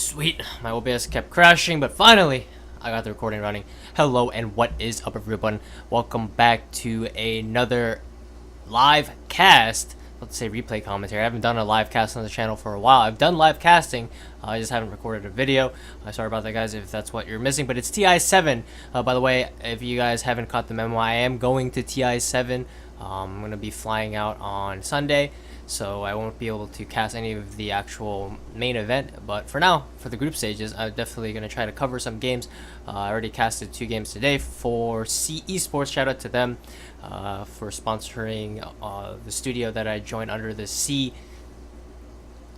Sweet, my OBS kept crashing, but finally, I got the recording running. Hello and what is up everyone? Welcome back to another live cast. Let's say replay commentary. I haven't done a live cast on the channel for a while. I've done live casting, I just haven't recorded a video. Sorry about that guys if that's what you're missing, but it's TI7. By the way, if you guys haven't caught the memo, I am going to TI7. I'm going to be flying out on Sunday, so I won't be able to cast any of the actual main event, but for now, for the group stages, I'm definitely going to try to cover some games. I already casted 2 games today for C Esports. Shout out to them for sponsoring the studio that I joined under the C,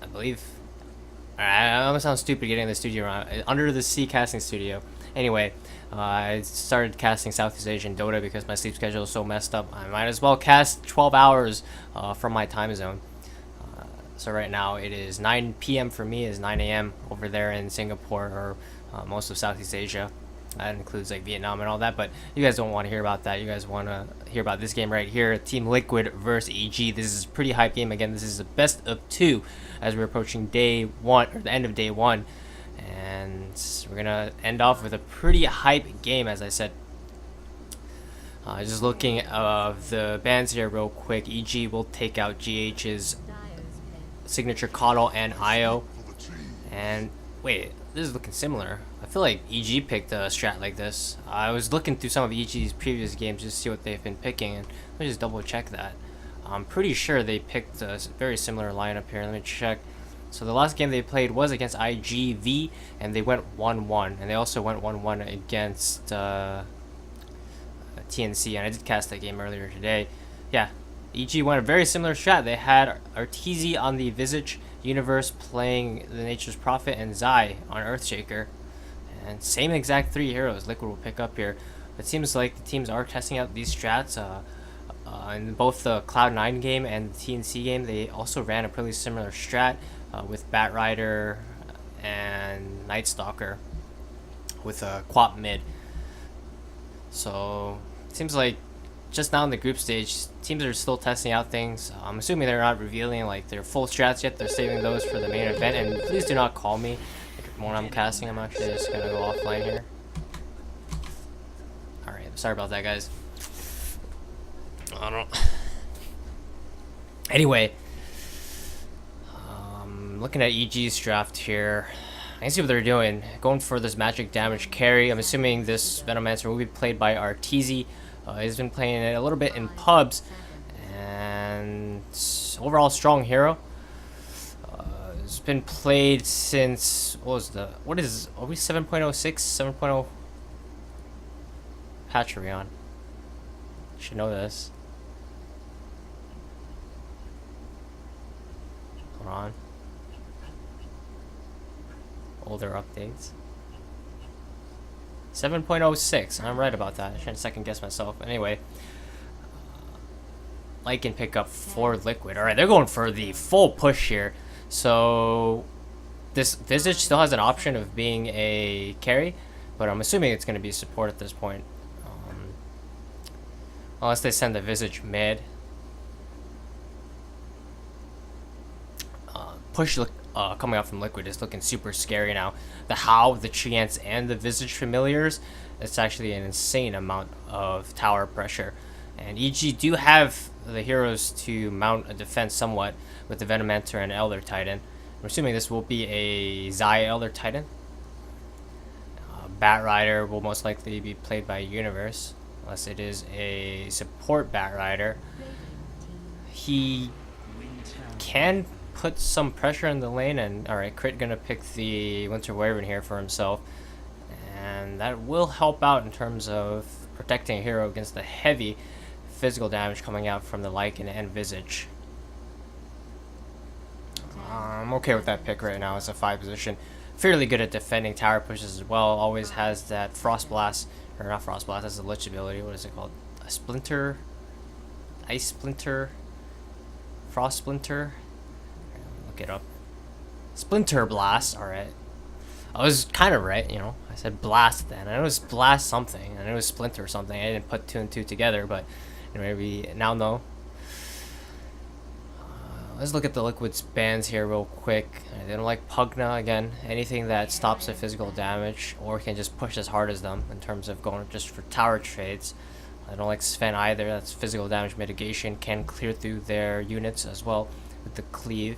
I believe. I almost sound stupid getting the studio around. Under the C casting studio. Anyway, I started casting Southeast Asian Dota because my sleep schedule is so messed up. I might as well cast 12 hours from my time zone. So right now it is 9 p.m. for me, is 9 a.m. over there in Singapore or most of Southeast Asia. That includes like Vietnam and all that, but you guys don't want to hear about that. You guys want to hear about this game right here, Team Liquid versus EG. This is a pretty hype game. Again, this is the best of 2 as we're approaching day 1, or the end of day 1. And we're gonna end off with a pretty hype game, as I said. Just looking at the bans here real quick. EG will take out GH's signature Coddle and IO. And wait, this is looking similar. I feel like EG picked a strat like this. I was looking through some of EG's previous games just to see what they've been picking, and let me just double check that. I'm pretty sure they picked a very similar lineup here. Let me check. So the last game they played was against IGV, and they went 1-1, and they also went 1-1 against TNC, and I did cast that game earlier today. Yeah, EG went a very similar strat. They had Arteezy on the Visage Universe playing the Nature's Prophet and Zai on Earthshaker, and same exact 3 heroes Liquid will pick up here. It seems like the teams are testing out these strats. In both the Cloud9 game and the TNC game, they also ran a pretty similar strat with Batrider and Night Stalker with a Quap mid. So it seems like just now in the group stage, teams are still testing out things. I'm assuming they're not revealing like their full strats yet. They're saving those for the main event. And please do not call me when I'm casting. I'm actually just gonna go offline here. Alright, sorry about that guys. I don't. Anyway, looking at EG's draft here, I can see what they're doing. Going for this magic damage carry. I'm assuming this Venomancer will be played by Arteezy. He's been playing it a little bit in pubs, and overall strong hero. It's been played since are we 7.06, 7.0 patch are we on? Should know this. Hold on. Older updates. 7.06. I'm right about that. I shouldn't second guess myself. Anyway, Light can pick up 4 Liquid. Alright, they're going for the full push here. So this Visage still has an option of being a carry, but I'm assuming it's going to be support at this point. Unless they send the Visage mid. Push coming out from Liquid is looking super scary now. The How, the Treants, and the Visage familiars, it's actually an insane amount of tower pressure. And EG do have the heroes to mount a defense somewhat with the Venomancer and Elder Titan. I'm assuming this will be a Zai Elder Titan. Batrider will most likely be played by Universe, unless it is a support Batrider. He can put some pressure in the lane, and alright, Crit gonna pick the Winter Wyvern here for himself, and that will help out in terms of protecting a hero against the heavy physical damage coming out from the Lycan and Visage. I'm okay with that pick right now. It's a 5 position. Fairly good at defending tower pushes as well. Always has that Frost Blast, or not Frost Blast, that's a Lich ability. What is it called? A Splinter? Ice Splinter? Frost Splinter? Look it up. Splinter Blast, alright. I was kind of right, you know. I said Blast then. I know it was Blast something. I know it was Splinter or something. I didn't put 2 and 2 together, but anyway, we now know. Let's look at the Liquid's bans here real quick. They don't like Pugna again. Anything that stops the physical damage or can just push as hard as them in terms of going just for tower trades. I don't like Sven either. That's physical damage mitigation. Can clear through their units as well with the cleave.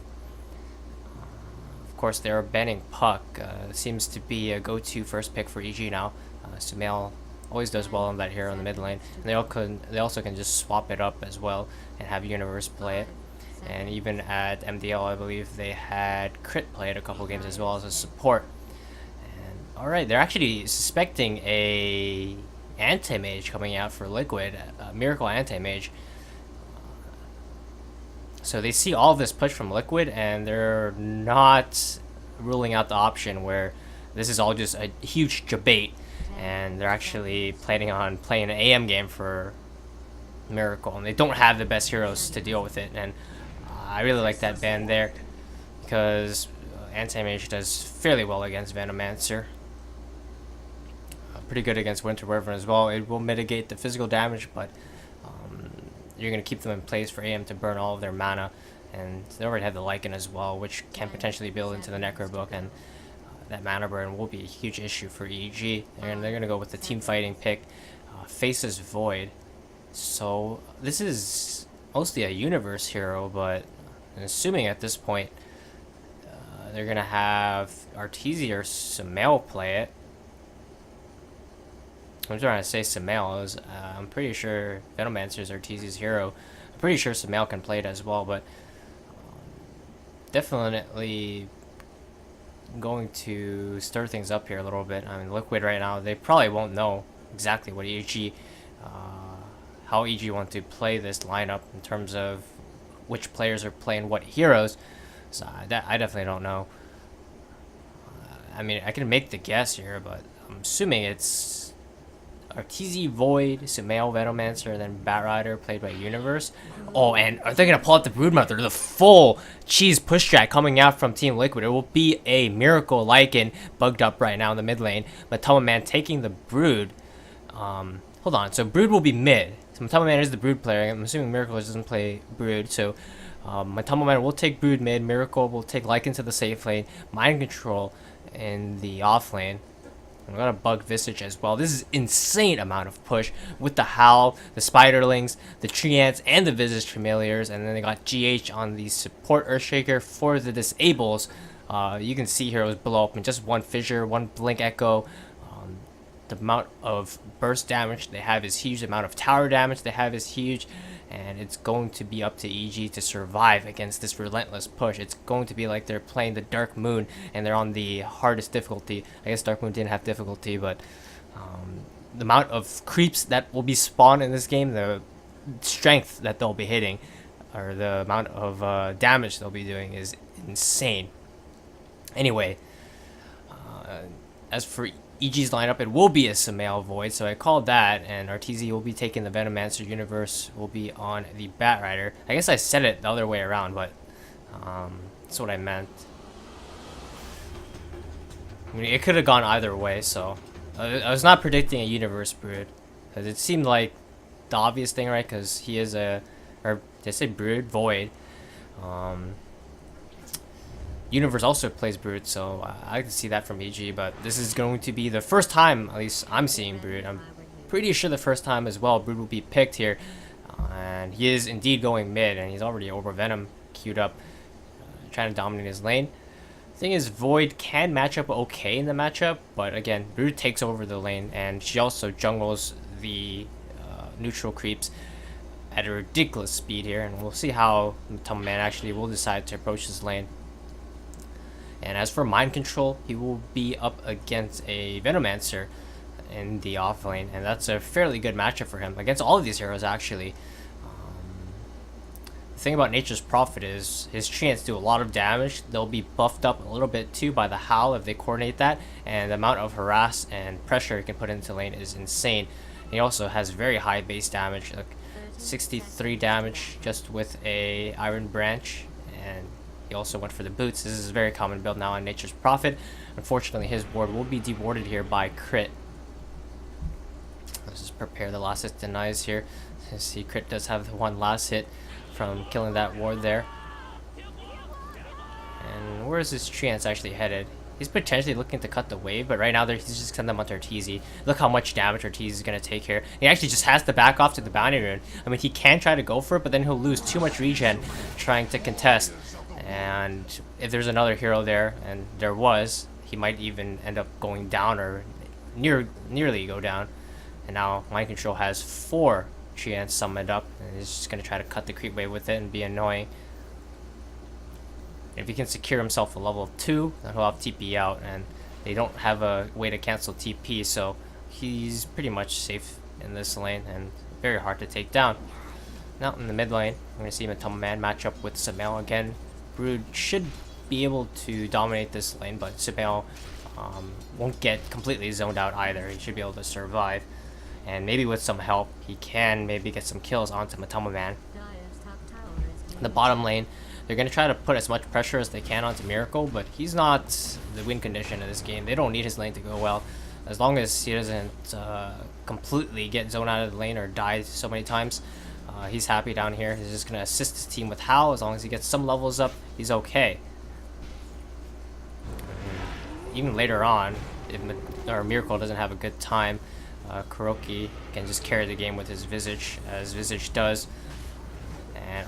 Of course, they're banning Puck. Seems to be a go-to first pick for EG now. Sumail always does well on that hero in the mid lane. And they also can just swap it up as well and have Universe play it. And even at MDL, I believe they had Crit play it a couple games as well as a support. And alright, they're actually suspecting a anti-mage coming out for Liquid, a Miracle anti-mage. So they see all this push from Liquid, and they're not ruling out the option where this is all just a huge debate, and they're actually planning on playing an AM game for Miracle, and they don't have the best heroes to deal with it. And I really like that ban there because anti-mage does fairly well against Venomancer. Pretty good against Winter Wyvern as well. It will mitigate the physical damage, but you're going to keep them in place for AM to burn all of their mana. And they already have the Lycan as well, which can potentially build into the Necro book, and that mana burn will be a huge issue for EG. And they're going to go with the team fighting pick, Faces Void. So this is mostly a Universe hero, but I'm assuming at this point they're going to have Arteezy or Sumail play it. I'm trying to say Sumail. I'm pretty sure Venomancer is Arteezy's hero. I'm pretty sure Sumail can play it as well, but definitely going to stir things up here a little bit. I mean, Liquid right now, they probably won't know exactly what EG, how EG want to play this lineup in terms of which players are playing what heroes. So I definitely don't know. I mean, I can make the guess here, but I'm assuming it's Arteezy, Void, Sumail, Venomancer, and then Batrider played by Universe. Oh, and are they going to pull out the Broodmother? The full cheese push track coming out from Team Liquid. It will be a Miracle Lycan bugged up right now in the mid lane. Matama Man taking the Brood. Hold on, so Brood will be mid. So Matama Man is the Brood player. I'm assuming Miracle doesn't play Brood, so Matama Man will take Brood mid. Miracle will take Lycan to the safe lane. Mind Control in the off lane. I'm gonna bug Visage as well. This is insane amount of push with the Howl, the Spiderlings, the Treants, and the Visage Familiars, and then they got GH on the support Earthshaker for the disables. You can see heroes blow up in just one fissure, one blink echo. The amount of burst damage they have is huge. The amount of tower damage they have is huge. And it's going to be up to EG to survive against this relentless push. It's going to be like they're playing the Dark Moon and they're on the hardest difficulty. I guess Dark Moon didn't have difficulty, but the amount of creeps that will be spawned in this game, the strength that they'll be hitting, or the amount of damage they'll be doing is insane. Anyway, as for EG's lineup, it will be a Sumail Void, so I called that, and Arteezy will be taking the Venomancer. Universe will be on the Batrider. I guess I said it the other way around, but that's what I meant. I mean, it could have gone either way, so I was not predicting a Universe Brood, because it seemed like the obvious thing, right? Because he is a, or did I say Brood? Void. Universe also plays Brood, so I can see that from EG, but this is going to be the first time, at least I'm seeing Brood. I'm pretty sure the first time as well, Brood will be picked here. And he is indeed going mid, and he's already over Venom queued up, trying to dominate his lane. Thing is, Void can match up okay in the matchup, but again, Brood takes over the lane, and she also jungles the neutral creeps at a ridiculous speed here, and we'll see how Matama Man actually will decide to approach this lane. And as for Mind Control, he will be up against a Venomancer in the off lane, and that's a fairly good matchup for him against all of these heroes actually. The thing about Nature's Prophet is his treants do a lot of damage. They'll be buffed up a little bit too by the Howl if they coordinate that, and the amount of harass and pressure he can put into lane is insane. He also has very high base damage, like 63 damage just with a Iron Branch, and he also went for the boots. This is a very common build now on Nature's Prophet. Unfortunately, his ward will be dewarded here by Crit. Let's just prepare the last hit denies here. See, Crit does have the one last hit from killing that ward there. where is his chance actually headed? He's potentially looking to cut the wave, but right now he's just sending them onto Arteezy. Look how much damage Arteezy is going to take here. He actually just has to back off to the bounty rune. I mean, he can try to go for it, but then he'll lose too much regen trying to contest. And if there's another hero there, and there was, he might even end up going down or nearly go down. And now Mind Control has 4 chance summoned up, and he's just going to try to cut the creep wave with it and be annoying. If he can secure himself a level 2, then he'll have TP out, and they don't have a way to cancel TP, so he's pretty much safe in this lane and very hard to take down. Now in the mid lane, we're going to see Matoma Man match up with Sumail again. Brood should be able to dominate this lane, but Sumail won't get completely zoned out either. He should be able to survive, and maybe with some help, he can maybe get some kills onto Matoma Man. In the bottom lane, they're going to try to put as much pressure as they can onto Miracle, but he's not the win condition in this game. They don't need his lane to go well. As long as he doesn't completely get zoned out of the lane or die so many times, he's happy down here. He's just going to assist his team with Howl. As long as he gets some levels up, he's okay. Even later on, if Miracle doesn't have a good time, Kuroki can just carry the game with his Visage, as Visage does. And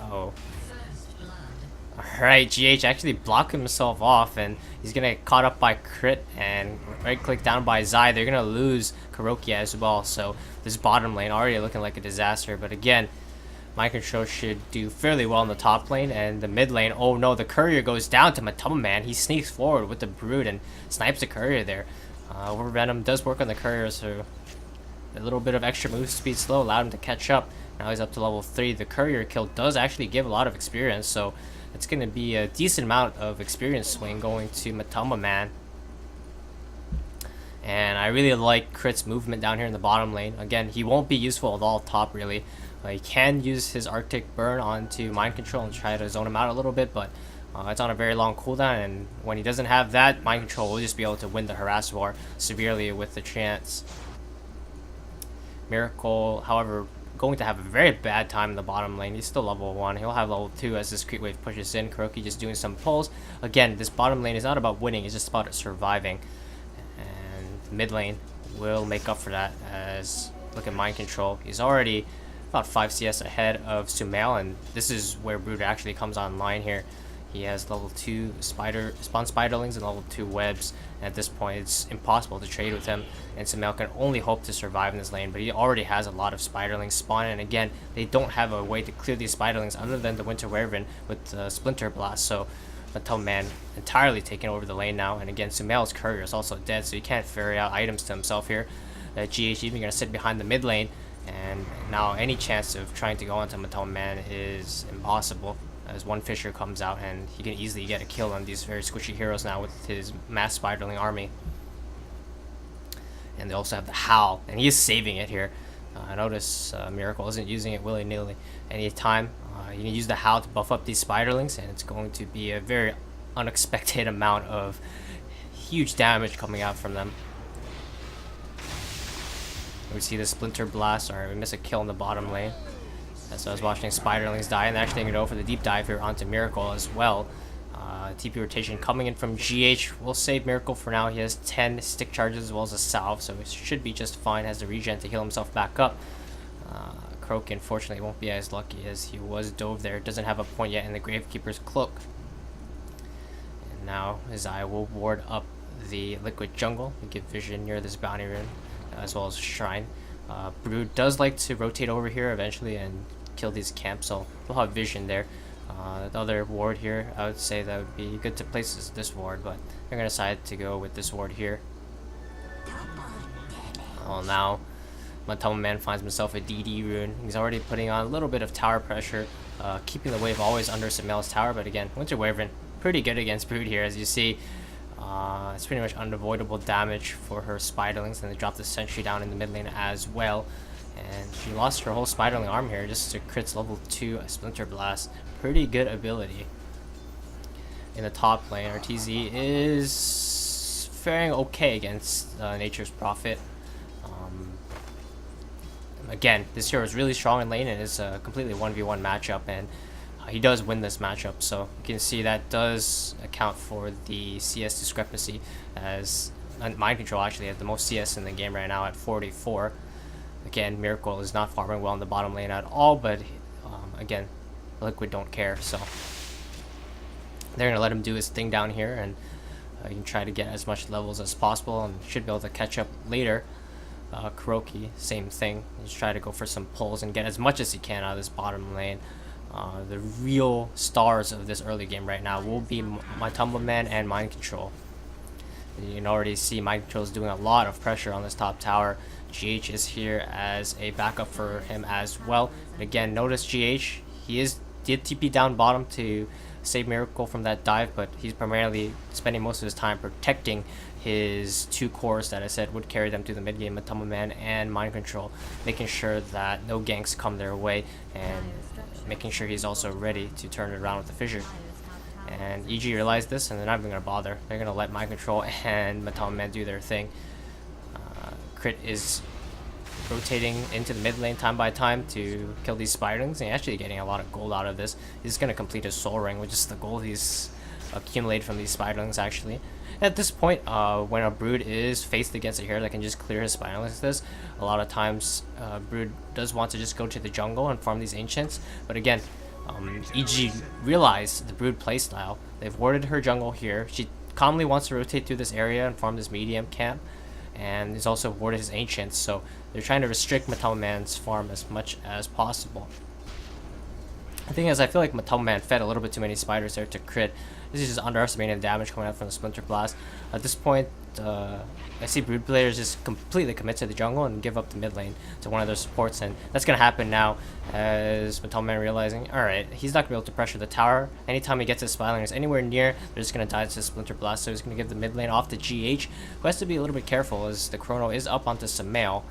Alright, GH actually blocked himself off, and he's gonna get caught up by Crit and right click down by Zai. They're gonna lose Kuroki as well, so this bottom lane already looking like a disaster. But again, Mind Control should do fairly well in the top lane, and the mid lane, oh no, the courier goes down to Matoma Man. He sneaks forward with the Brood and snipes the courier there. Over Venom does work on the courier, so a little bit of extra move speed slow allowed him to catch up. Now he's up to level 3. The courier kill does actually give a lot of experience, so it's going to be a decent amount of experience swing going to Matoma Man. And I really like Crit's movement down here in the bottom lane. Again, he won't be useful at all top really. He can use his Arctic Burn onto Mind Control and try to zone him out a little bit, but it's on a very long cooldown, and when he doesn't have that, Mind Control will just be able to win the Harass War severely with the chance. Miracle, however, going to have a very bad time in the bottom lane. He's still level 1. He'll have level 2 as this creep wave pushes in. Kuroki just doing some pulls. Again, this bottom lane is not about winning, it's just about surviving. And mid lane will make up for that, as look at Mind Control. He's already about 5 CS ahead of Sumail, and this is where Brood actually comes online here. He has level 2 spawn spiderlings and level 2 webs. And at this point, it's impossible to trade with him, and Sumail can only hope to survive in this lane. But he already has a lot of spiderlings spawn, and again, they don't have a way to clear these spiderlings other than the Winter Wyvern with the Splinter Blast. So Matoma Man entirely taking over the lane now, and again, Sumail's courier is also dead, so he can't ferry out items to himself here. GH even going to sit behind the mid lane, and now any chance of trying to go onto Matoma Man is impossible, as one Fisher comes out and he can easily get a kill on these very squishy heroes now with his mass spiderling army. And they also have the Howl, and he is saving it here. I notice Miracle isn't using it willy-nilly anytime. You can use the Howl to buff up these spiderlings, and it's going to be a very unexpected amount of huge damage coming out from them. We see the Splinter Blast. Alright, we miss a kill in the bottom lane. So I was watching spiderlings die, and they're actually going to go for the deep dive here onto Miracle as well. TP rotation coming in from GH. We'll save Miracle for now. He has 10 stick charges as well as a salve, so he should be just fine. Has the regen to heal himself back up. Croak unfortunately won't be as lucky, as he was dove there. Doesn't have a point yet in the Gravekeeper's Cloak. And now his eye will ward up the Liquid Jungle and give vision near this bounty rune, as well as Shrine. Brood does like to rotate over here eventually and kill these camps, so we'll have vision there. The other ward here, I would say that would be good to place this ward, but they're going to decide to go with this ward here. Well, now Matoma Man finds himself a DD rune. He's already putting on a little bit of tower pressure, keeping the wave always under Sumail's tower, but again, Winter Wyvern pretty good against Brood here, as you see. It's pretty much unavoidable damage for her spiderlings, and they dropped the sentry down in the mid lane as well. And she lost her whole spiderling arm here just to Crit's level 2 Splinter Blast. Pretty good ability. In the top lane, RTZ is faring okay against Nature's Prophet. Again, this hero is really strong in lane and is a completely 1v1 matchup, and he does win this matchup. So you can see that does account for the CS discrepancy, as Mind Control actually has the most CS in the game right now at 44. Again, Miracle is not farming well in the bottom lane at all, but again, Liquid don't care, so they're going to let him do his thing down here, and you can try to get as much levels as possible and should be able to catch up later. Kuroki, same thing. Just try to go for some pulls and get as much as he can out of this bottom lane. The real stars of this early game right now will be my Tumbleman and Mind Control. You can already see Mind Control is doing a lot of pressure on this top tower. GH is here as a backup for him as well. And again, notice GH, did TP down bottom to save Miracle from that dive, but he's primarily spending most of his time protecting his two cores that I said would carry them to the mid game, Tumbleman and Mind Control, making sure that no ganks come their way, and making sure he's also ready to turn it around with the fissure. And EG realized this, and they're not even going to bother. They're going to let Mind Control and Tumbleman do their thing. Crit is rotating into the mid lane time by time to kill these spiderlings, and actually getting a lot of gold out of this. He's going to complete his soul ring, which is the gold he's accumulated from these spiderlings actually. At this point, when a Brood is faced against a hero that can just clear his spiderlings like this, a lot of times Brood does want to just go to the jungle and farm these ancients, but again, EG realized the Brood playstyle. They've warded her jungle here. She calmly wants to rotate through this area and farm this medium camp, and he's also warded his ancients, so they're trying to restrict Tumbleman's farm as much as possible. The thing is, I feel like Tumbleman fed a little bit too many spiders there to crit. This is just underestimating the damage coming out from the Splinter Blast. At this point, I see Brood players just completely commit to the jungle and give up the mid lane to one of their supports, and that's going to happen now as Tumbleman realizing, alright, he's not going to be able to pressure the tower. Anytime he gets his spiderlings anywhere near, they're just going to die to the Splinter Blast, so he's going to give the mid lane off to GH, who has to be a little bit careful as the Chrono is up onto Samael.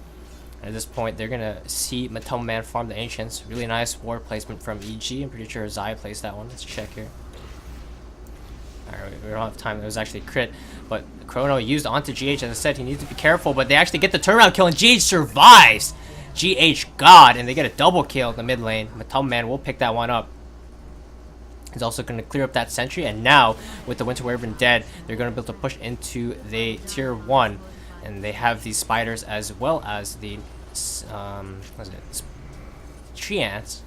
At this point, they're going to see Tumbleman farm the Ancients. Really nice ward placement from EG. I'm pretty sure Zai placed that one. Let's check here. Alright, we don't have time. It was actually crit. But Chrono used onto GH. As I said, he needs to be careful. But they actually get the turnaround kill, and GH survives! GH God, and they get a double kill in the mid lane. Tumbleman will pick that one up. He's also going to clear up that sentry. And now, with the Winter Wyvern dead, they're going to be able to push into the tier 1. And they have these spiders as well as the tree ants.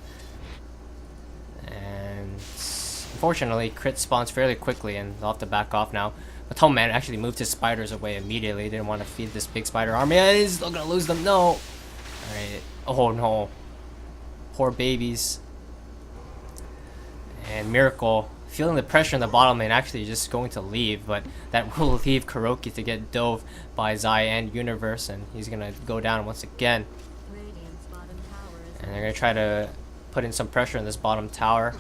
And unfortunately, crit spawns fairly quickly, and they'll have to back off now. But Tumbleman actually moved his spiders away immediately. He didn't want to feed this big spider army. He's still gonna lose them. No. Alright. Oh no. Poor babies. And Miracle, feeling the pressure in the bottom lane, actually just going to leave, but that will leave Kuroki to get dove by Zai and Universe, and he's gonna go down once again. And they're gonna try to put in some pressure in this bottom tower.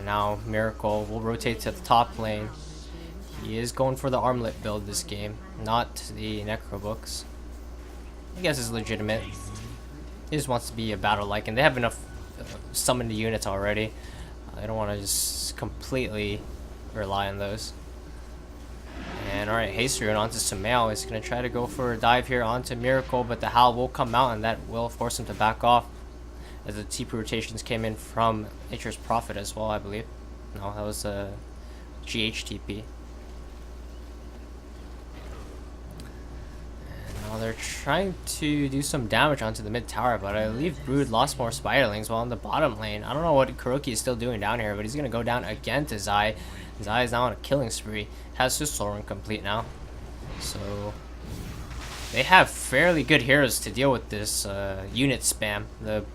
Now Miracle will rotate to the top lane. He is going for the armlet build this game, not the Necro books. I guess it's legitimate. He just wants to be a battle-like, and they have enough summoned units already. I don't want to just completely rely on those. And alright, Haste Rune onto Samael. He's going to try to go for a dive here onto Miracle, but the Howl will come out, and that will force him to back off. As the TP rotations came in from Nature's Prophet as well, I believe. No, that was a GH TP. Now they're trying to do some damage onto the mid tower, but I believe Brood lost more spiderlings while in the bottom lane. I don't know what Kuroki is still doing down here, but he's going to go down again to Zai. Zai is now on a killing spree. Has his soul run complete now. So they have fairly good heroes to deal with this unit spam.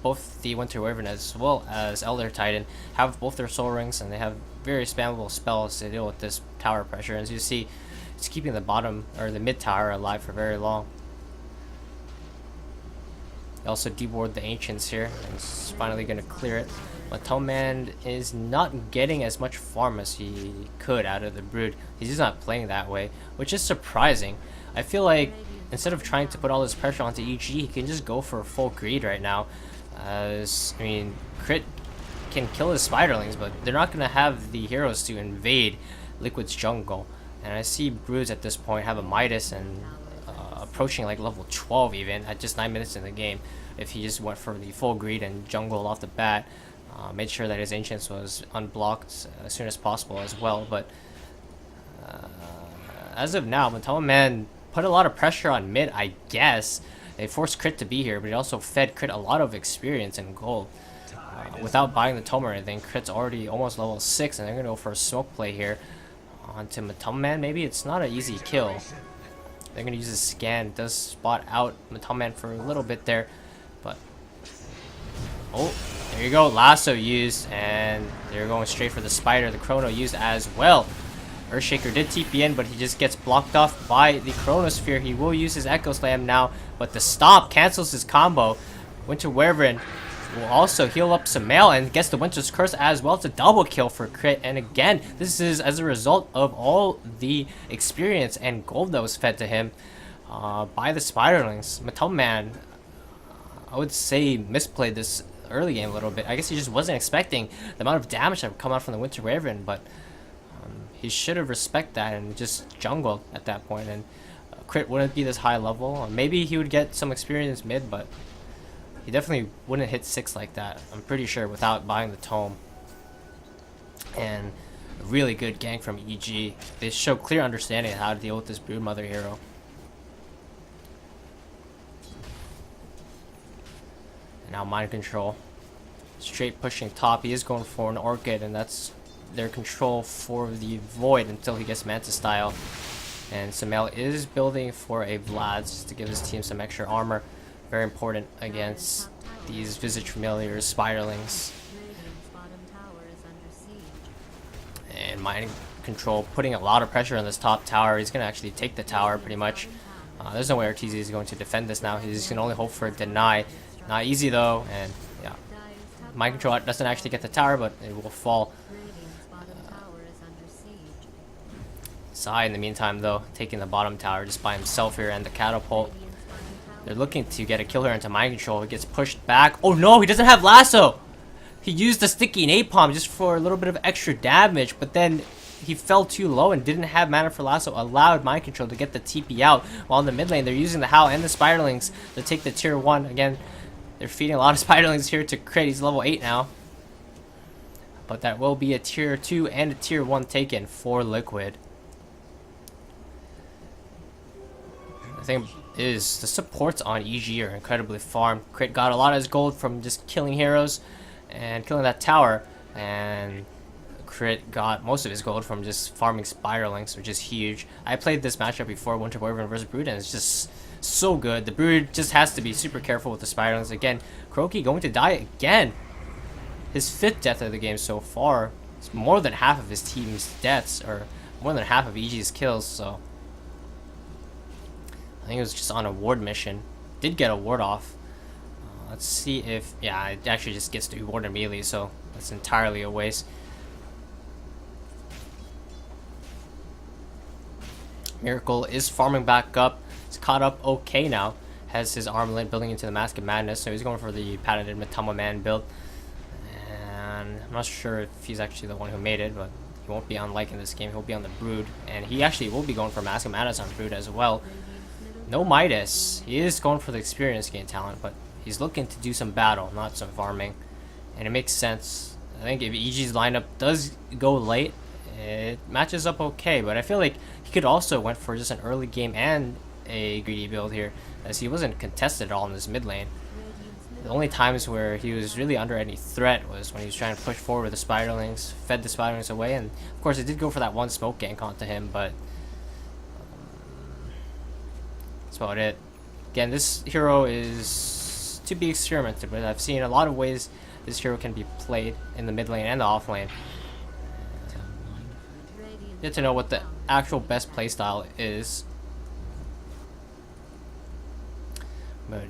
Both the Winter Wyvern as well as Elder Titan have both their soul rings, and they have very spammable spells to deal with this tower pressure. As you see, it's keeping the bottom or the mid tower alive for very long. They also deboard the Ancients here, and it's finally going to clear it. But Tumbleman is not getting as much farm as he could out of the Brood. He's just not playing that way, which is surprising. I feel like instead of trying to put all this pressure onto EG, he can just go for full greed right now. I mean, crit can kill his spiderlings, but they're not going to have the heroes to invade Liquid's jungle. And I see Broods at this point have a Midas and a approaching like level 12 even at just 9 minutes in the game if he just went for the full greed and jungled off the bat. Made sure that his Ancients was unblocked as soon as possible as well. But as of now, Matoma Man put a lot of pressure on mid, I guess. They forced Crit to be here, but he also fed Crit a lot of experience and gold. Without buying the Tome or anything, Crit's already almost level 6, and they're going to go for a smoke play here onto Matoma Man. Maybe it's not an easy kill. They're going to use a scan. It does spot out Matoma Man for a little bit there, but... Oh, there you go. Lasso used, and they're going straight for the Spider. The Chrono used as well. Earthshaker did TP in, but he just gets blocked off by the Chronosphere. He will use his Echo Slam now, but the Stomp cancels his combo. Winter Wyvern will also heal up Sumail and gets the Winter's Curse as well. It's a double kill for Crit, and again, this is as a result of all the experience and gold that was fed to him by the Spiderlings. Matoma Man, I would say, misplayed this early game a little bit. I guess he just wasn't expecting the amount of damage that would come out from the Winter Wyvern, but he should have respected that and just jungled at that point, and Crit wouldn't be this high level. Maybe he would get some experience mid, but he definitely wouldn't hit 6 like that, I'm pretty sure, without buying the Tome. And a really good gank from EG. They show clear understanding of how to deal with this Broodmother hero. And now Mind Control. Straight pushing top. He is going for an Orchid, and that's their control for the Void until he gets Manta Style. And Sumail is building for a Vlad just to give his team some extra armor. Very important against these Visage Familiars, Spiderlings. And Mind Control putting a lot of pressure on this top tower. He's going to actually take the tower pretty much. There's no way RTZ is going to defend this now. He's going to only hope for a deny. Not easy though, and yeah. Mind Control doesn't actually get the tower, but it will fall. Sai in the meantime though, taking the bottom tower just by himself here, and the catapult. They're looking to get a kill here into Mind Control. He gets pushed back. Oh no, he doesn't have Lasso! He used the sticky napalm just for a little bit of extra damage, but then he fell too low and didn't have mana for Lasso, allowed Mind Control to get the TP out. While in the mid lane, they're using the Howl and the Spiderlings to take the tier 1. Again, they're feeding a lot of Spiderlings here to Crit. He's level 8 now. But that will be a tier 2 and a tier 1 taken for Liquid. The thing is, the supports on EG are incredibly farmed. Crit got a lot of his gold from just killing heroes and killing that tower, and Crit got most of his gold from just farming Spiderlings, which is huge. I played this matchup before, Winter Wyvern versus Brood, and it's just so good. The Brood just has to be super careful with the Spiderlings. Again, Kuroki going to die again. His 5th death of the game so far. It's more than half of his team's deaths, or more than half of EG's kills, so I think it was just on a ward mission. Did get a ward off. Let's see if... yeah, it actually just gets to ward immediately, so that's entirely a waste. Miracle is farming back up. He's caught up okay now. Has his armlet building into the Mask of Madness, so he's going for the patented Matoma Man build. And I'm not sure if he's actually the one who made it, but he won't be on Like in this game. He'll be on the Brood, and he actually will be going for Mask of Madness on Brood as well. No Midas. He is going for the experience gain talent, but he's looking to do some battle, not some farming. And it makes sense. I think if EG's lineup does go late, it matches up okay, but I feel like he could also went for just an early game and a greedy build here, as he wasn't contested at all in this mid lane. The only times where he was really under any threat was when he was trying to push forward with the Spiderlings, fed the Spiderlings away, and of course it did go for that one smoke gank onto him, but that's about it. Again, this hero is to be experimented with. I've seen a lot of ways this hero can be played in the mid lane and the off lane. Get to know what the actual best playstyle is. But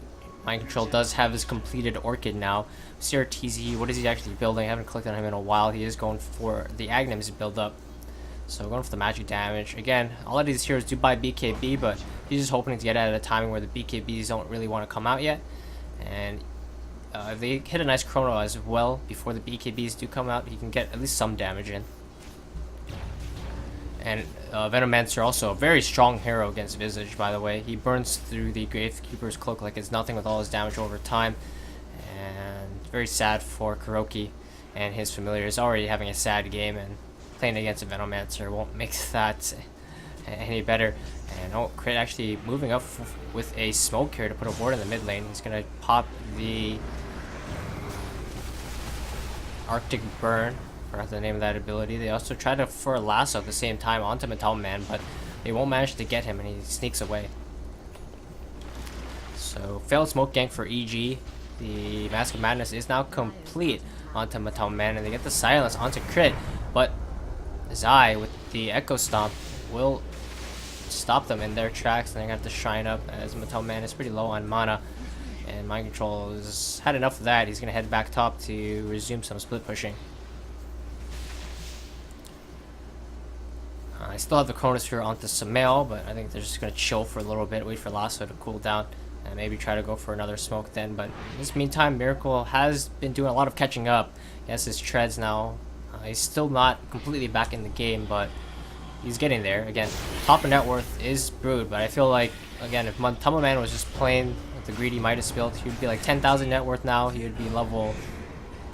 Mind Control does have his completed Orchid now. CRTZ, what is he actually building? I haven't clicked on him in a while. He is going for the Aghanim's build up. So going for the magic damage. Again, all of these heroes do buy BKB, but he's just hoping to get at a timing where the BKBs don't really want to come out yet. And if they hit a nice chrono as well before the BKBs do come out, he can get at least some damage in. And Venomancer also a very strong hero against Visage, by the way. He burns through the Gravekeeper's cloak like it's nothing with all his damage over time. And very sad for Kuroki and his familiar is already having a sad game, and playing against a Venomancer won't make that any better. And oh, Crit actually moving up with a smoke here to put a ward in the mid lane. He's gonna pop the Arctic Burn, forgot the name of that ability. They also try to for a lasso at the same time onto Metal Man, but they won't manage to get him, and he sneaks away. So failed smoke gank for EG. The Mask of Madness is now complete onto Metal Man, and they get the silence onto Crit, but Zai with the Echo Stomp will stop them in their tracks, and they're gonna have to shine up as Metal Man is pretty low on mana, and Mind Control has had enough of that. He's gonna head back top to resume some split pushing. I still have the Chronosphere onto Sumail, but I think they're just gonna chill for a little bit, wait for Lasso to cool down, and maybe try to go for another smoke then. But in this meantime, Miracle has been doing a lot of catching up. He has his treads now. He's still not completely back in the game, but he's getting there. Again, top of net worth is Brood, but I feel like, again, if Tunnel Man was just playing with the greedy Midas build, he would be like 10,000 net worth now. He would be level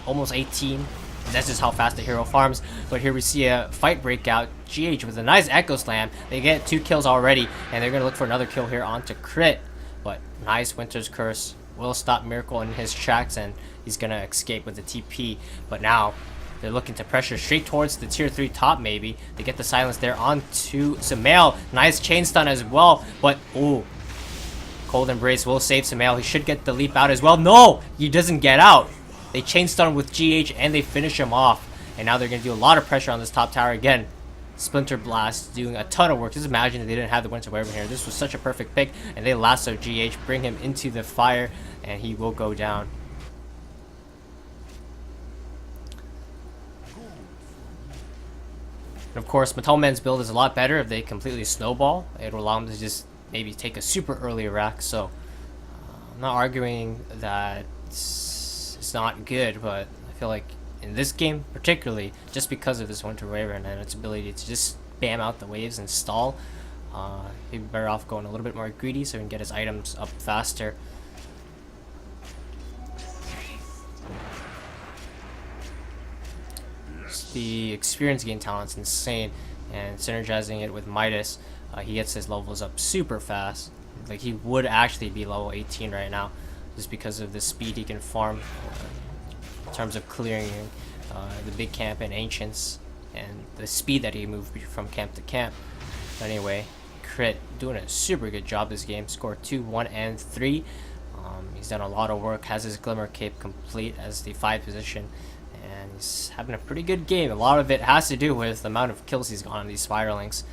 almost 18. That's just how fast the hero farms. But here we see a fight breakout. GH with a nice Echo Slam. They get 2 kills already, and they're going to look for another kill here onto Crit. But nice Winter's Curse will stop Miracle in his tracks, and he's going to escape with the TP. But now they're looking to pressure straight towards the tier 3 top maybe. They get the silence there onto Sumail. Nice chain stun as well. But, ooh. Cold Embrace will save Sumail. He should get the leap out as well. No! He doesn't get out. They chain stun with GH and they finish him off. And now they're going to do a lot of pressure on this top tower again. Splinter Blast doing a ton of work. Just imagine if they didn't have the Winter Wyvern here. This was such a perfect pick. And they lasso GH, bring him into the fire, and he will go down. And of course, Metal Man's build is a lot better if they completely snowball. It will allow them to just maybe take a super early rack. So I'm not arguing that it's not good, but I feel like in this game particularly, just because of this Winter Wyvern and its ability to just spam out the waves and stall, he'd be better off going a little bit more greedy so he can get his items up faster. The experience gain talent's insane, and synergizing it with Midas, he gets his levels up super fast. Like, he would actually be level 18 right now, just because of the speed he can farm in terms of clearing the big camp and ancients, and the speed that he moved from camp to camp. But anyway, Crit doing a super good job this game. Scored 2, 1, and 3. He's done a lot of work, has his Glimmer Cape complete as the 5 position, and he's having a pretty good game. A lot of it has to do with the amount of kills he's gotten on these Spiralings.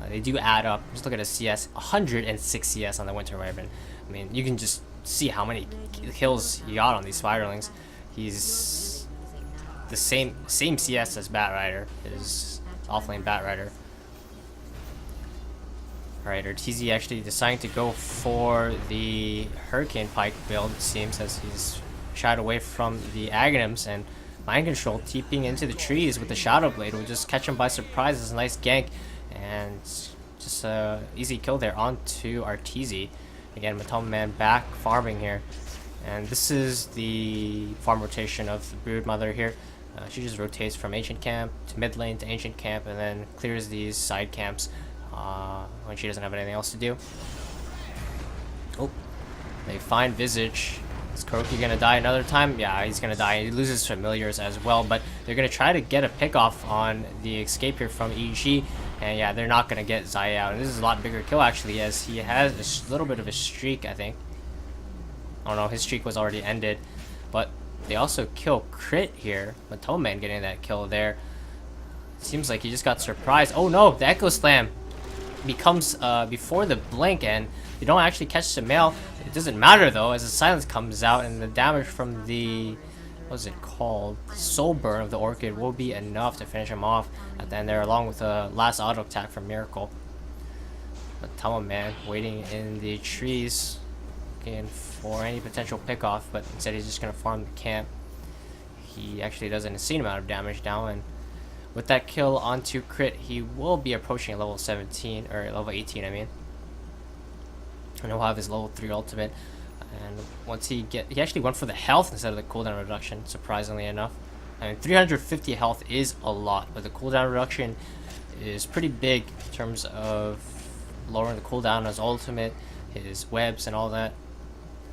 They do add up. Just look at his CS, 106 CS on the Winter Wyvern. I mean, you can just see how many kills he got on these Spiralings. He's the same CS as Batrider, his offlane Batrider. Alright, Ortiz actually deciding to go for the Hurricane Pike build, it seems, as he's shied away from the Aghanims, and Mind Control TPing into the trees with the Shadow Blade will just catch him by surprise. It's a nice gank, and just a easy kill there onto Arteezy. Again, Metal Man back farming here, and this is the farm rotation of the Brood Mother here. She just rotates from Ancient Camp to mid lane to Ancient Camp, and then clears these side camps when she doesn't have anything else to do. Oh, they find Visage. Is Kuroki gonna die another time? Yeah, he's gonna die. He loses familiars as well, but they're gonna try to get a pick off on the escape here from EG, and yeah, they're not gonna get Zai out. And this is a lot bigger kill actually, as he has a little bit of a streak, I think. Oh no, his streak was already ended, but they also kill Crit here. Metal Man getting that kill there. It seems like he just got surprised. Oh no, the Echo Slam becomes before the blink, and you don't actually catch Sumail. It doesn't matter though, as the silence comes out, and the damage from the, what's it called, Soul Burn of the Orchid will be enough to finish him off at the end there, along with a last auto attack from Miracle. But Tunnel Man waiting in the trees, looking for any potential pickoff, but instead he's just gonna farm the camp. He actually does an insane amount of damage now, and With that kill onto crit, he will be approaching level 17, or level 18, I mean. And he'll have his level 3 ultimate. And once he actually went for the health instead of the cooldown reduction, surprisingly enough. I mean, 350 health is a lot, but the cooldown reduction is pretty big in terms of lowering the cooldown on his ultimate, his webs, and all that.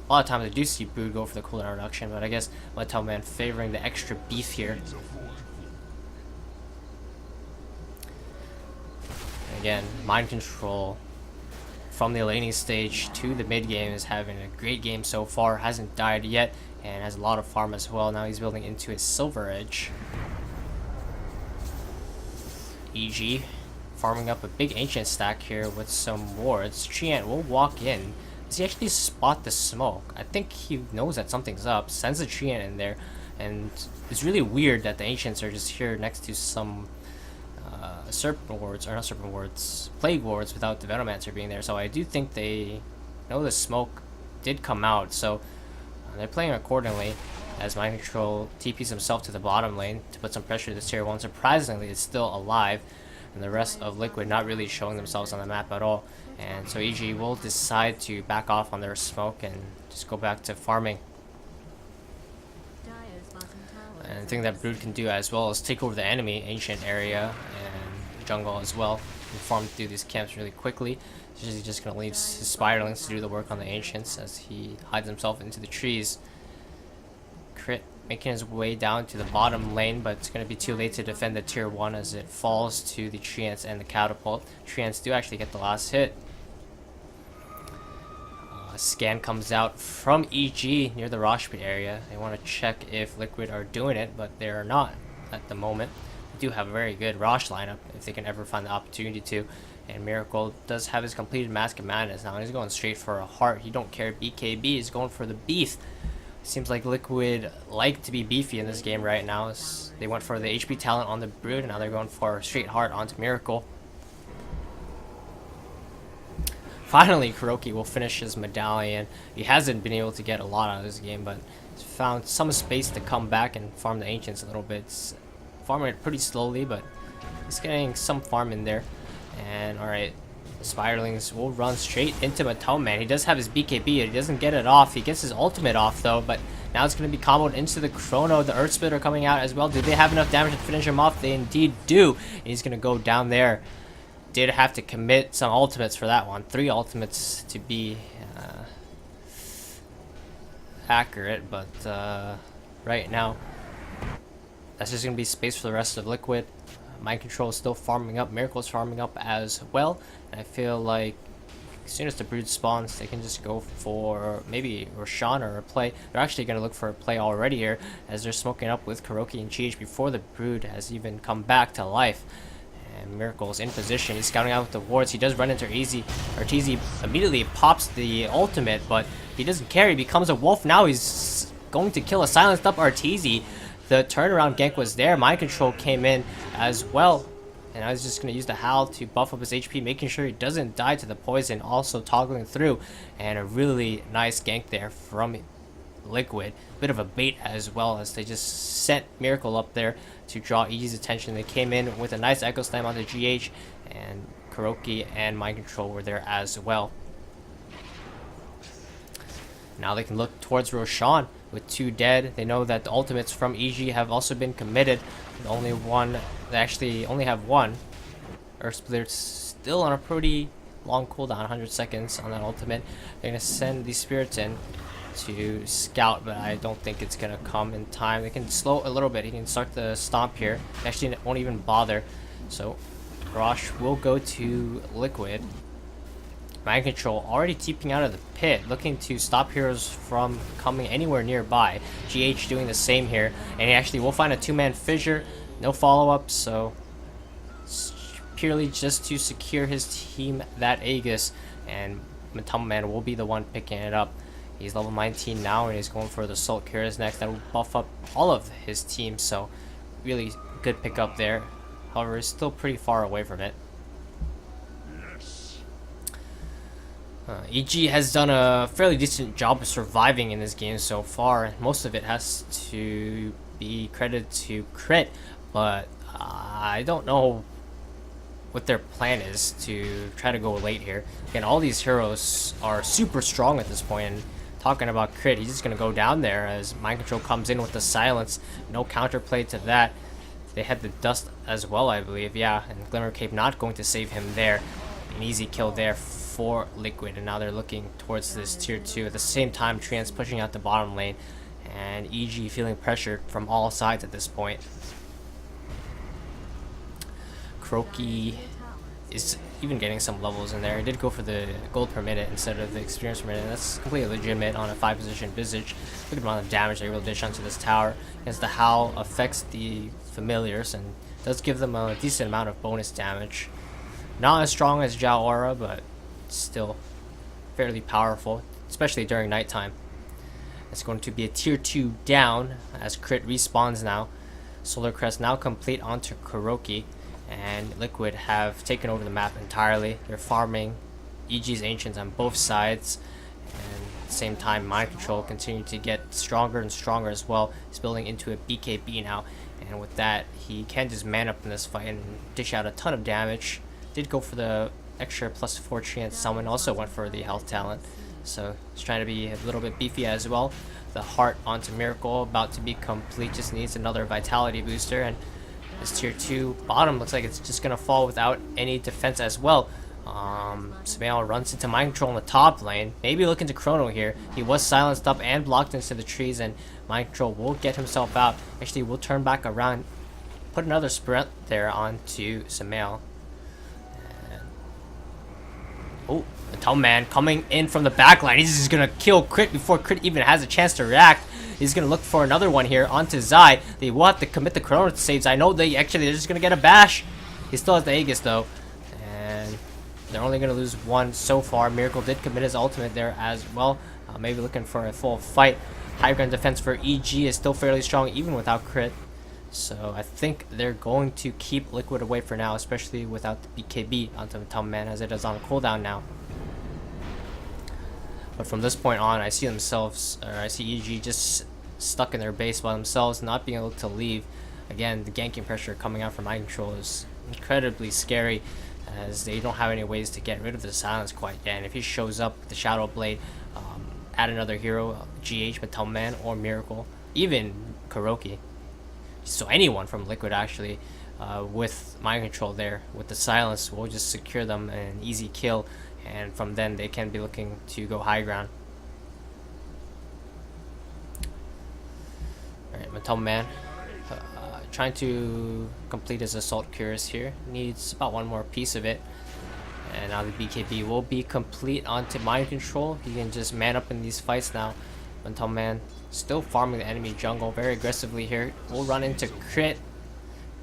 A lot of times I do see Brood go for the cooldown reduction, but I guess Metal Man favoring the extra beef here. Again, mind control from the laning stage to the mid game is having a great game so far. Hasn't died yet and has a lot of farm as well. Now he's building into his Silver Edge. EG farming up a big ancient stack here with some wards. Treant will walk in. Does he actually spot the smoke? I think he knows that something's up. Sends a Treant in there, and it's really weird that the ancients are just here next to some serpent wards, or not serpent wards, plague wards without the Venomancer being there. So I do think they know the smoke did come out, so they're playing accordingly as Mind Control TPs himself to the bottom lane to put some pressure to this tier 1. Surprisingly, it's still alive, and the rest of Liquid not really showing themselves on the map at all. And so EG will decide to back off on their smoke and just go back to farming. And the thing that Brood can do as well is take over the enemy ancient area and jungle as well, and farm through these camps really quickly. He's just going to leave his Spiderlings to do the work on the ancients as he hides himself into the trees. Crit making his way down to the bottom lane, but it's going to be too late to defend the tier 1 as it falls to the Treants and the Catapult. Treants do actually get the last hit. Scan comes out from EG near the Rosh Pit area. They want to check if Liquid are doing it, but they are not at the moment. They do have a very good Rosh lineup if they can ever find the opportunity to. And Miracle does have his completed Mask of Madness now. He's going straight for a heart. He don't care BKB. He's going for the beef. Seems like Liquid like to be beefy in this game right now. They went for the HP talent on the Brood, and now they're going for a straight heart onto Miracle. Finally, Kuroki will finish his medallion. He hasn't been able to get a lot out of this game, but he's found some space to come back and farm the Ancients a little bit. It's farming it pretty slowly, but he's getting some farm in there. And alright, the Spiderlings will run straight into Metal Man. He does have his BKB, he doesn't get it off. He gets his ultimate off though, but now it's going to be comboed into the Chrono. The Earth Splitter coming out as well. Do they have enough damage to finish him off? They indeed do. And he's going to go down there. Did have to commit some ultimates for that one. 3 ultimates to be accurate, but right now that's just going to be space for the rest of Liquid. Mind Control is still farming up. Miracle's farming up as well. And I feel like as soon as the Brood spawns, they can just go for maybe Roshan or a play. They're actually going to look for a play already here as they're smoking up with Kuroki and GH before the Brood has even come back to life. And Miracle's in position. He's scouting out with the wards. He does run into Arteezy. Arteezy immediately pops the ultimate, but he doesn't care. He becomes a wolf now. He's going to kill a silenced up Arteezy. The turnaround gank was there. Mind Control came in as well. And I was just going to use the Howl to buff up his HP, making sure he doesn't die to the poison, also toggling through. And a really nice gank there from Liquid. Bit of a bait as well as they just sent Miracle up there to draw EG's attention. They came in with a nice Echo Slam onto GH, and Kuroki and Mind Control were there as well. Now they can look towards Roshan with 2 dead. They know that the ultimates from EG have also been committed. With only one, they actually only have one. Earth Splitter's still on a pretty long cooldown, 100 seconds on that ultimate. They're going to send these spirits in to scout, but I don't think it's going to come in time. They can slow a little bit. He can start the stomp here. Actually, it won't even bother. So Rosh will go to Liquid. Mind Control already TPing out of the pit, looking to stop heroes from coming anywhere nearby. GH doing the same here, and he actually will find a 2-man fissure. No follow-up, so purely just to secure his team that Aegis, and Metal Man will be the one picking it up. He's level 19 now, and he's going for the Salt Cuirass next. That will buff up all of his team, so really good pickup there. However, he's still pretty far away from it. EG has done a fairly decent job of surviving in this game so far. Most of it has to be credited to Crit, but I don't know what their plan is to try to go late here. Again, all these heroes are super strong at this point, and talking about crit, he's just going to go down there as Mind Control comes in with the silence. No counterplay to that. They had the dust as well, I believe. Yeah, and Glimmer Cape not going to save him there. An easy kill there for Liquid, and now they're looking towards this tier 2. At the same time, Trans pushing out the bottom lane, and EG feeling pressured from all sides at this point. Kroki is even getting some levels in there. He did go for the gold per minute instead of the experience per minute. That's completely legitimate on a 5-position Visage. Look at the amount of damage they will dish onto this tower. As the Howl affects the familiars and does give them a decent amount of bonus damage. Not as strong as Jao Aura, but still fairly powerful, especially during nighttime. It's going to be a tier 2 down as crit respawns now. Solar Crest now complete onto Kuroki, and Liquid have taken over the map entirely. They're farming EG's Ancients on both sides, and at the same time Mind Control continue to get stronger and stronger as well. He's building into a BKB now, and with that he can just man up in this fight and dish out a ton of damage. Did go for the extra +4 chance summon, also went for the health talent, so he's trying to be a little bit beefy as well. The heart onto Miracle, about to be complete, just needs another vitality booster, and this tier 2 bottom looks like it's just gonna fall without any defense as well. Samael runs into Mind Control in the top lane, maybe looking to Chrono here. He was silenced up and blocked into the trees, and Mind Control will get himself out. Actually, we'll turn back around, put another sprint there onto Samael. Oh, the Tell Man coming in from the back line. He's just gonna kill Crit before Crit even has a chance to react. He's gonna look for another one here onto Zai. They will have to commit the Chrono to save Zai. No, they're just gonna get a bash. He still has the Aegis though, and they're only gonna lose one so far. Miracle did commit his ultimate there as well. Maybe looking for a full fight. High ground defense for EG is still fairly strong even without Crit. So I think they're going to keep Liquid away for now, especially without the BKB onto the Tell Man, as it is on cooldown now. But from this point on, I see EG just stuck in their base by themselves, not being able to leave. Again, the ganking pressure coming out from Mind Control is incredibly scary, as they don't have any ways to get rid of the silence quite yet. And if he shows up with the Shadow Blade, add another hero, GH, but Tell Man or Miracle, even Kuroki. So anyone from Liquid actually, with Mind Control there, with the silence, will just secure them an easy kill, and from then they can be looking to go high ground. Alright, Mattel Man trying to complete his Assault Cures here. Needs about one more piece of it. And now the BKB will be complete onto Mind Control. He can just man up in these fights now. Mattel Man still farming the enemy jungle very aggressively here. We'll run into Crit.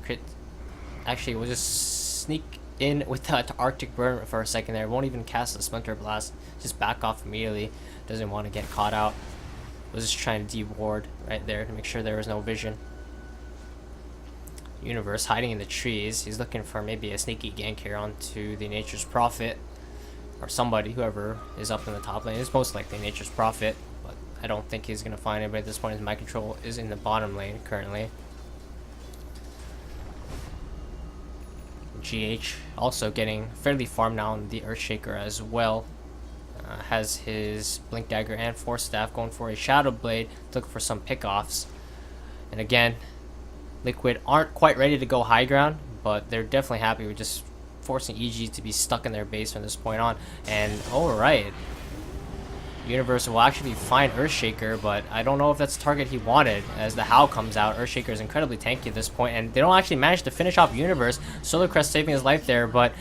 Crit actually will just sneak in with that Arctic Burn for a second there. Won't even cast the Splinter Blast. Just back off immediately. Doesn't want to get caught out. Was just trying to de-ward right there to make sure there was no vision. Universe hiding in the trees. He's looking for maybe a sneaky gank here onto the Nature's Prophet. Or somebody, whoever is up in the top lane. It's most likely Nature's Prophet. I don't think he's going to find anybody at this point, as Mind Control is in the bottom lane currently. GH also getting fairly farmed now on the Earthshaker as well. Has his Blink Dagger and Force Staff, going for a Shadow Blade, looking for some pickoffs. And again, Liquid aren't quite ready to go high ground, but they're definitely happy with just forcing EG to be stuck in their base from this point on. And alright, Universe will actually find Earthshaker, but I don't know if that's the target he wanted. As the Howl comes out, Earthshaker is incredibly tanky at this point, and they don't actually manage to finish off Universe. Solar Crest saving his life there, but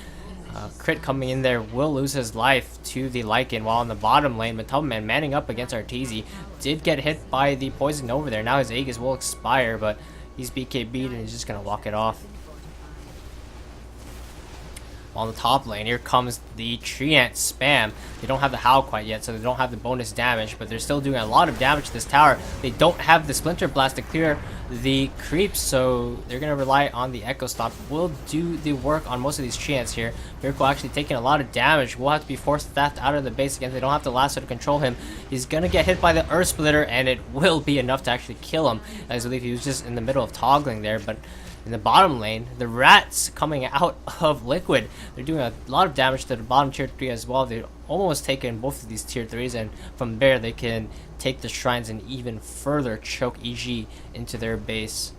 Crit coming in there will lose his life to the Lycan, while in the bottom lane, Mattel Man manning up against Arteezy did get hit by the poison over there. Now his Aegis will expire, but he's BKB'd and he's just going to walk it off. On the top lane, here comes the Treant spam. They don't have the Howl quite yet, so they don't have the bonus damage, but they're still doing a lot of damage to this tower. They don't have the Splinter Blast to clear the creeps, so they're going to rely on the Echo Stomp. We'll do the work on most of these Treants here. Miracle actually taking a lot of damage. We'll have to be forced theft out of the base again. They don't have the lasso to control him. He's going to get hit by the Earth Splitter, and it will be enough to actually kill him. I believe he was just in the middle of toggling there, but In the bottom lane, the rats coming out of Liquid, they're doing a lot of damage to the bottom tier 3 as well. They've almost taken both of these tier 3s, and from there they can take the shrines and even further choke EG into their base.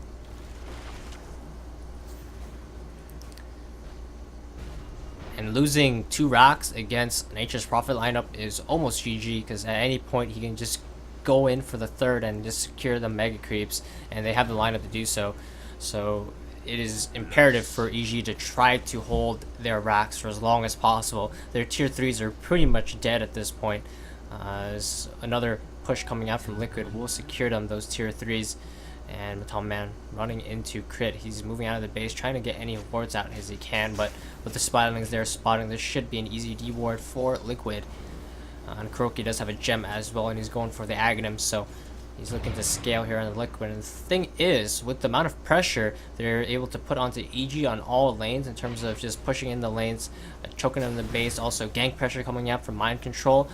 And losing 2 racks against Nature's Prophet lineup is almost GG, because at any point he can just go in for the third and just secure the mega creeps, and they have the lineup to do so. So it is imperative for EG to try to hold their racks for as long as possible. Their tier 3s are pretty much dead at this point. As another push coming out from Liquid will secure them those tier 3s. And Metal Man running into crit. He's moving out of the base, trying to get any wards out as he can, but with the spiderlings there spotting, this should be an easy D ward for Liquid. And Kuroki does have a gem as well, and he's going for the Aghanim, so he's looking to scale here on the Liquid. And the thing is, with the amount of pressure they're able to put onto EG on all lanes in terms of just pushing in the lanes, choking them in the base, also gank pressure coming out from mind control,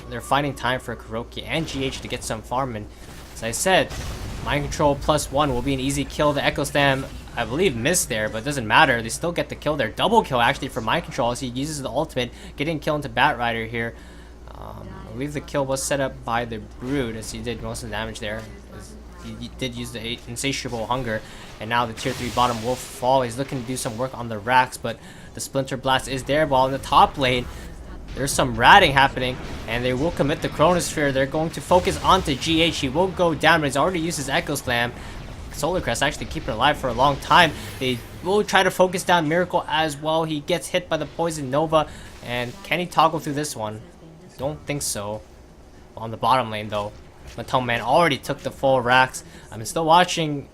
they're finding time for Kuroki and GH to get some farm. And as I said, mind control +1 will be an easy kill. The Echo Slam, I believe, missed there, but it doesn't matter. They still get the kill there. Double kill actually for mind control as he uses the ultimate, getting kill into Bat Rider here. I believe the kill was set up by the Brood as he did most of the damage there. He did use the Insatiable Hunger, and now the tier 3 bottom will fall. He's looking to do some work on the racks, but the Splinter Blast is there. While in the top lane, there's some ratting happening, and they will commit the Chronosphere. They're going to focus onto GH. He will go down, but he's already used his Echo Slam. Solar Crest actually keeping it alive for a long time. They will try to focus down Miracle as well. He gets hit by the Poison Nova, and can he toggle through this one? Don't think so. On the bottom lane though, Metal Man already took the full racks. I'm still watching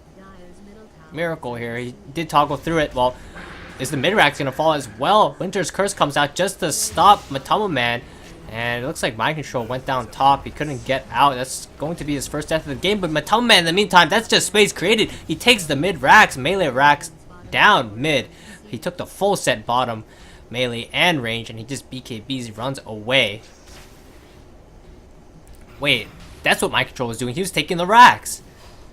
Miracle here. He did toggle through it. Well, is the mid rack's gonna fall as well? Winter's Curse comes out just to stop Metal Man, and it looks like mind control went down top. He couldn't get out. That's going to be his first death of the game. But Metal Man, in the meantime, that's just space created. He takes the mid racks, melee racks down mid. He took the full set bottom, melee and range, and he just BKBs, runs away. Wait, that's what mind control was doing. He was taking the racks.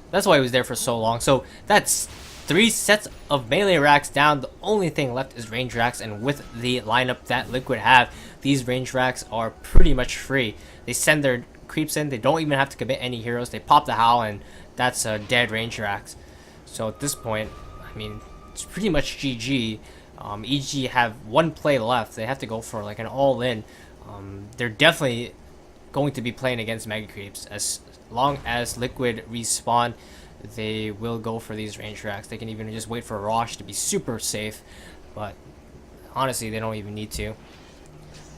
That's why he was there for so long. So that's 3 sets of melee racks down. The only thing left is range racks, and with the lineup that Liquid have, these range racks are pretty much free. They send their creeps in. They don't even have to commit any heroes. They pop the howl, and that's dead range racks. So at this point, I mean, it's pretty much GG. EG have 1 play left. They have to go for like an all-in. They're definitely going to be playing against mega creeps. As long as Liquid respawn, they will go for these range racks. They can even just wait for Rosh to be super safe, but honestly they don't even need to.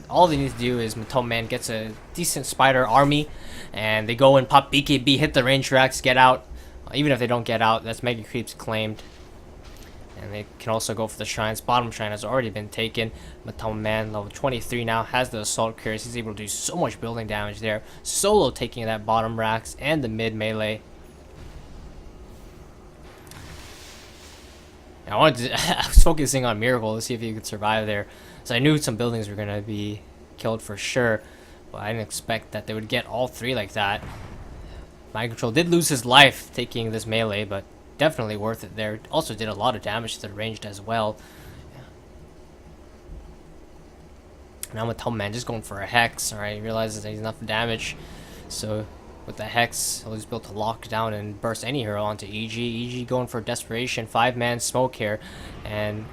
All they need to do is Metal Man gets a decent spider army, and they go and pop BKB, hit the range racks, get out. Even if they don't get out, that's mega creeps claimed. And they can also go for the shrines. Bottom shrine has already been taken. Metal Man, level 23 now, has the assault carries. He's able to do so much building damage there. Solo taking that bottom racks and the mid melee. I was focusing on Miracle to see if he could survive there. So I knew some buildings were going to be killed for sure, but I didn't expect that they would get all 3 like that. Mind Control did lose his life taking this melee, but definitely worth it there. Also did a lot of damage to the ranged as well. Now Metal Man just going for a Hex. Alright, he realizes that he's enough damage. So with the Hex, he'll just be able to lock down and burst any hero onto EG. EG going for Desperation, 5-man smoke here. And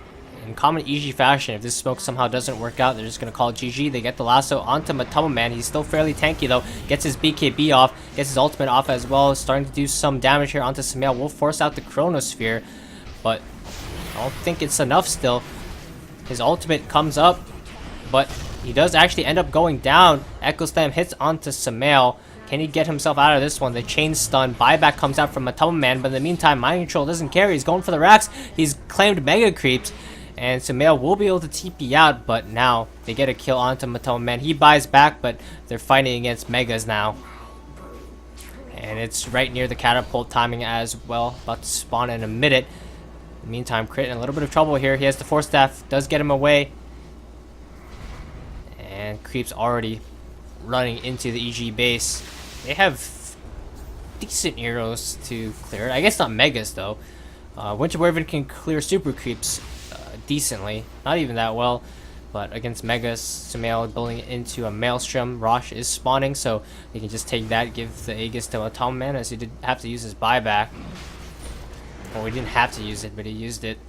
in common EG fashion, if this smoke somehow doesn't work out, they're just going to call GG. They get the lasso onto Metal Man. He's still fairly tanky though. Gets his BKB off, gets his ultimate off as well. Starting to do some damage here onto Samael. Will force out the Chronosphere, but I don't think it's enough still. His ultimate comes up, but he does actually end up going down. Echo Slam hits onto Samael. Can he get himself out of this one? The chain stun. Buyback comes out from Metal Man, but in the meantime, Mind Control doesn't care. He's going for the racks. He's claimed mega creeps, and Samael will be able to TP out, but now they get a kill onto Metal Man. He buys back, but they're fighting against megas now. And it's right near the catapult timing as well. About to spawn in a minute. In the meantime, Crit in a little bit of trouble here. He has the Force Staff. Does get him away. And Creep's already running into the EG base. They have decent heroes to clear it. I guess not megas though. Winter Wyvern can clear super creeps decently, not even that well, but against Megas, Sumail building it into a Maelstrom, Rosh is spawning, so he can just take that, give the Aegis to Automan, as he did have to use his buyback. Well, he didn't have to use it, but he used it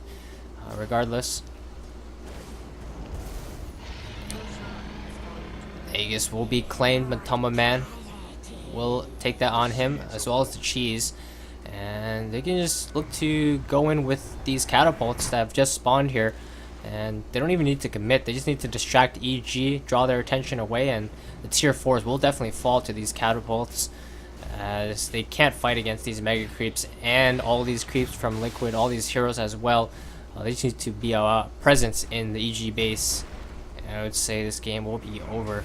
regardless. Aegis will be claimed, Matoma Man will take that on him, as well as the cheese. And they can just look to go in with these catapults that have just spawned here. And they don't even need to commit, they just need to distract EG, draw their attention away, and the tier 4s will definitely fall to these catapults, as they can't fight against these mega creeps and all these creeps from Liquid, all these heroes as well. They just need to be a presence in the EG base. And I would say this game will be over.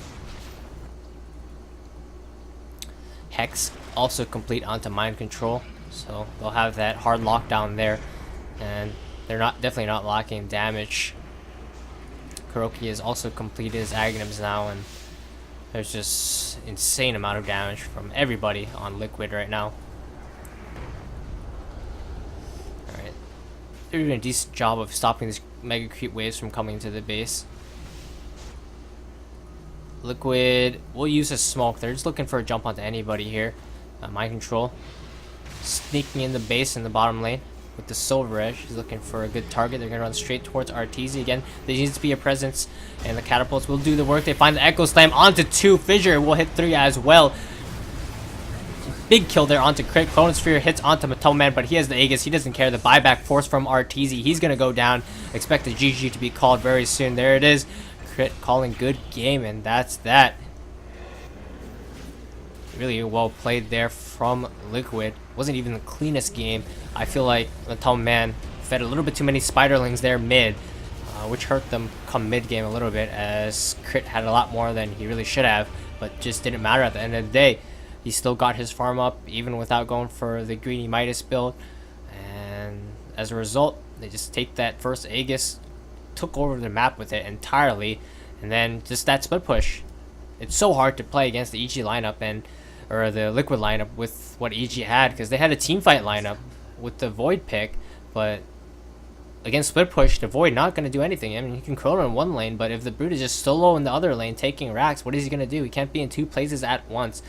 Hex also complete onto mind control, so they'll have that hard lockdown there, and they're definitely not locking damage. Kuroki has also completed his Aghanims now, and there's just insane amount of damage from everybody on Liquid right now. Alright, they're doing a decent job of stopping these mega creep waves from coming to the base. Liquid will use a smoke. They're just looking for a jump onto anybody here. Mind control. Sneaking in the base in the bottom lane with the Silver Edge. He's looking for a good target. They're going to run straight towards RTZ again. There needs to be a presence, and the catapults will do the work. They find the Echo Slam onto 2. Fissure will hit 3 as well. Big kill there onto Crit. Chronosphere hits onto Matoman, but he has the Aegis. He doesn't care. The buyback force from RTZ. He's going to go down. Expect the GG to be called very soon. There it is. Crit calling good game, and that's that. Really well played there from Liquid. Wasn't even the cleanest game. I feel like Matoman fed a little bit too many spiderlings there mid, which hurt them come mid game a little bit, as Crit had a lot more than he really should have, but just didn't matter at the end of the day. He still got his farm up even without going for the greedy Midas build, and as a result they just take that first Aegis, took over the map with it entirely, and then just that split push. It's so hard to play against the EG lineup or the Liquid lineup with what EG had, because they had a team fight lineup with the Void pick, but against split push, the Void not going to do anything. I mean, he can chrono in one lane, but if the Brute is just solo in the other lane taking racks, what is he going to do? He can't be in 2 places at once.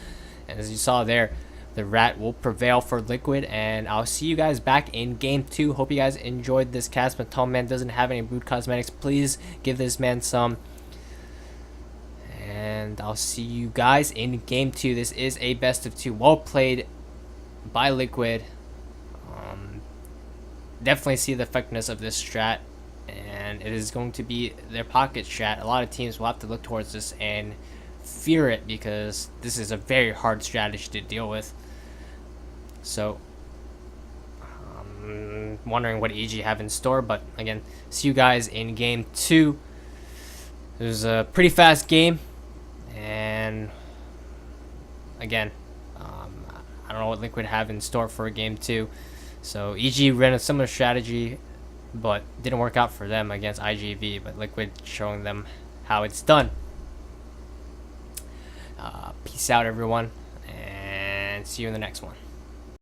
And as you saw there, the Rat will prevail for Liquid, and I'll see you guys back in game 2. Hope you guys enjoyed this cast. But Tom Man doesn't have any Brute cosmetics. Please give this man some. And I'll see you guys in game 2. This is a best of 2. Well played by Liquid. Definitely see the effectiveness of this strat, and it is going to be their pocket strat. A lot of teams will have to look towards this and fear it, because this is a very hard strategy to deal with. So wondering what EG have in store, but again, see you guys in game 2. It was a pretty fast game, and again, I don't know what Liquid have in store for game 2. So EG ran a similar strategy, but didn't work out for them against IGV, but Liquid showing them how it's done. Peace out, everyone, and see you in the next one.